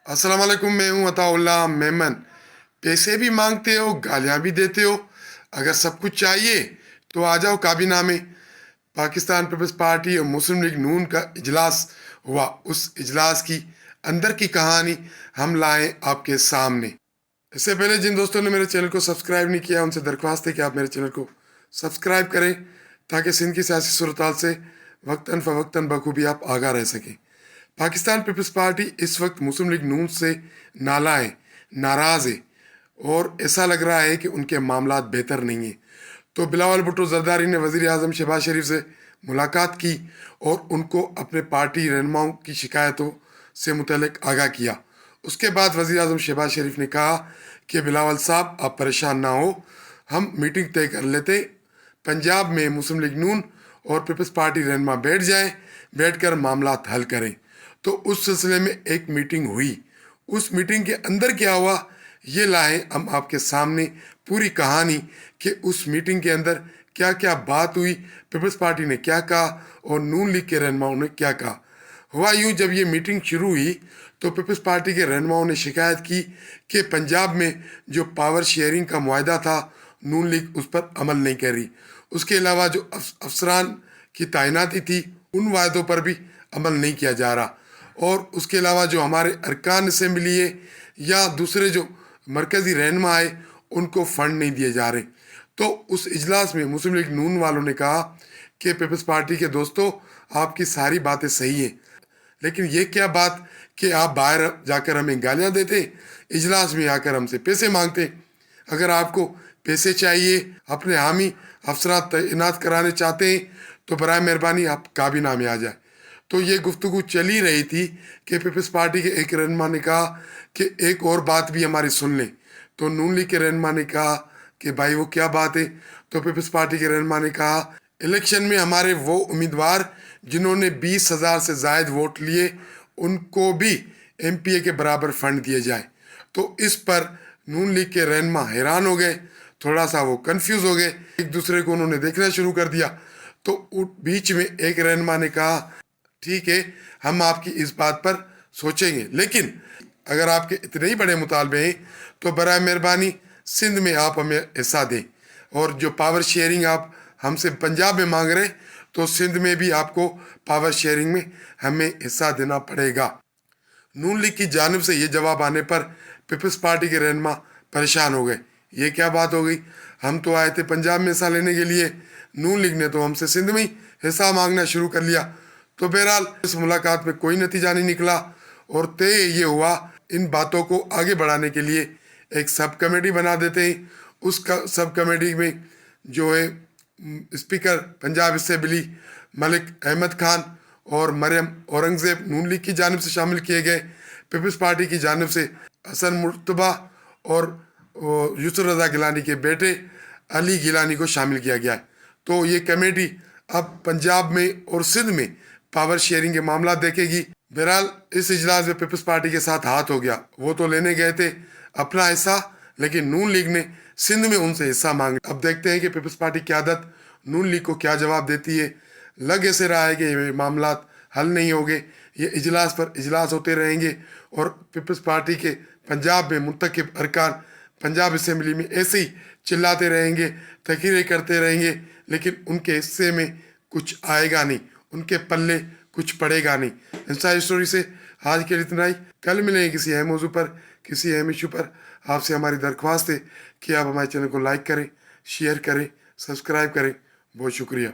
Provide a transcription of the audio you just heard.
अस्सलाम वालेकुम, मैं हूं अताउल्लाह मेमन। पैसे भी मांगते हो, गालियां भी देते हो। अगर सब कुछ चाहिए तो आ जाओ काबीना में। पाकिस्तान पीपल्स पार्टी और मुस्लिम लीग नून का इजलास हुआ। उस इजलास की अंदर की कहानी हम लाए आपके सामने। इससे पहले जिन दोस्तों ने मेरे चैनल को सब्सक्राइब नहीं किया, उनसे दरख्वास्त है कि आप मेरे चैनल को सब्सक्राइब करें, ताकि सिंध की सियासी सूरत से वक्तन फ़वक्तन बखूबी आप आगाह रह सकें। पाकिस्तान पीपल्स पार्टी इस वक्त मुस्लिम लीग नून से नालायन, नाराज़ है और ऐसा लग रहा है कि उनके मामलात बेहतर नहीं हैं। तो बिलावल भुट्टो जरदारी ने वज़ीर आज़म शहबाज शरीफ से मुलाकात की और उनको अपने पार्टी रहनुमाओं की शिकायतों से मुतल्लिक आगाह किया। उसके बाद वज़ीर आज़म शहबाज शरीफ ने कहा कि बिलावल साहब, आप परेशान ना हो, हम मीटिंग तय कर लेते। पंजाब में मुस्लिम लीग नून और पीपल्स पार्टी रहनुमा बैठ जाएं, बैठकर मामलात हल करें। तो उस सिलसिले में एक मीटिंग हुई। उस मीटिंग के अंदर क्या हुआ, ये लाए हम आपके सामने पूरी कहानी कि उस मीटिंग के अंदर क्या क्या बात हुई, पीपल्स पार्टी ने क्या कहा और नून लीग के रहनुमाओं ने क्या कहा। हुआ यूँ, जब ये मीटिंग शुरू हुई तो पीपल्स पार्टी के रहनुमाओं ने शिकायत की कि पंजाब में जो पावर शेयरिंग का मुआहदा था, नून लीग उस पर अमल नहीं कर रही। उसके अलावा जो अफसरान की तैनाती थी, उन वायदों पर भी अमल नहीं किया जा रहा। और उसके अलावा जो हमारे अरकान असेंबली है या दूसरे जो मरकज़ी रहनुमा है, उनको फ़ंड नहीं दिए जा रहे। तो उस इजलास में मुस्लिम लीग नून वालों ने कहा कि पीपल्स पार्टी के दोस्तों, आपकी सारी बातें सही हैं, लेकिन ये क्या बात कि आप बाहर जाकर हमें गालियां देते, इजलास में आकर हमसे पैसे मांगते। अगर आपको पैसे चाहिए, अपने हामी अफसरान तैनात कराने चाहते हैं, तो बराए मेहरबानी आप काबीना में आ जाए। तो ये गुफ्तगू चली रही थी कि पीपल्स पार्टी के एक रहनुमा ने कहा कि एक और बात भी हमारी सुन लें। तो नून लीग के रहनुमा ने कहा कि भाई वो क्या बात है। तो पीपल्स पार्टी के रहनुमा ने कहा, इलेक्शन में हमारे वो उम्मीदवार जिन्होंने 20,000 से ज़ायद वोट लिए, उनको भी एमपीए के बराबर फंड दिए जाए। तो इस पर नून लीग के रहनुमा हैरान हो गए, थोड़ा सा वो कंफ्यूज हो गए, एक दूसरे को उन्होंने देखना शुरू कर दिया। तो बीच में एक रहनुमा ने कहा, ठीक है, हम आपकी इस बात पर सोचेंगे, लेकिन अगर आपके इतने ही बड़े मुतालबे हैं तो बराए मेहरबानी सिंध में आप हमें हिस्सा दें, और जो पावर शेयरिंग आप हमसे पंजाब में मांग रहे हैं, तो सिंध में भी आपको पावर शेयरिंग में हमें हिस्सा देना पड़ेगा। नून लीग की जानिब से ये जवाब आने पर पीपल्स पार्टी के रहनुमा परेशान हो गए। ये क्या बात हो गई, हम तो आए थे पंजाब में हिस्सा लेने के लिए, नून लीग ने तो हमसे सिंध में ही हिस्सा मांगना शुरू कर लिया। तो बहरहाल इस मुलाकात में कोई नतीजा नहीं निकला और तय ये हुआ, इन बातों को आगे बढ़ाने के लिए एक सब कमेटी बना देते हैं। उस सब कमेटी में जो है स्पीकर पंजाब असेंबली मलिक अहमद खान और मरियम औरंगज़ेब नून लीग की जानिब से शामिल किए गए। पीपल्स पार्टी की जानिब से हसन मुर्तबा और यूसुफ रज़ा गिलानी के बेटे अली गिलानी को शामिल किया गया है। तो ये कमेटी अब पंजाब में और सिंध में पावर शेयरिंग के मामला देखेगी। बहरहाल इस इजलास में पीपल्स पार्टी के साथ हाथ हो गया। वो तो लेने गए थे अपना हिस्सा, लेकिन नून लीग ने सिंध में उनसे हिस्सा मांगा। अब देखते हैं कि पीपल्स पार्टी की आदत नून लीग को क्या जवाब देती है। लग ऐसे रहा है कि ये मामला हल नहीं होंगे, ये इजलास पर इजलास होते रहेंगे और पीपल्स पार्टी के पंजाब में मुंतखब अरकान पंजाब असेंबली में ऐसे ही चिल्लाते रहेंगे, तकरीरें करते रहेंगे, लेकिन उनके हिस्से में कुछ आएगा नहीं, उनके पल्ले कुछ पड़ेगा नहीं। इंसाइड स्टोरी से आज के लिए इतना ही। कल मिलेंगे किसी अहम मौजू पर, किसी अहम इशू पर। आपसे हमारी दरख्वास्त है कि आप हमारे चैनल को लाइक करें, शेयर करें, सब्सक्राइब करें। बहुत शुक्रिया।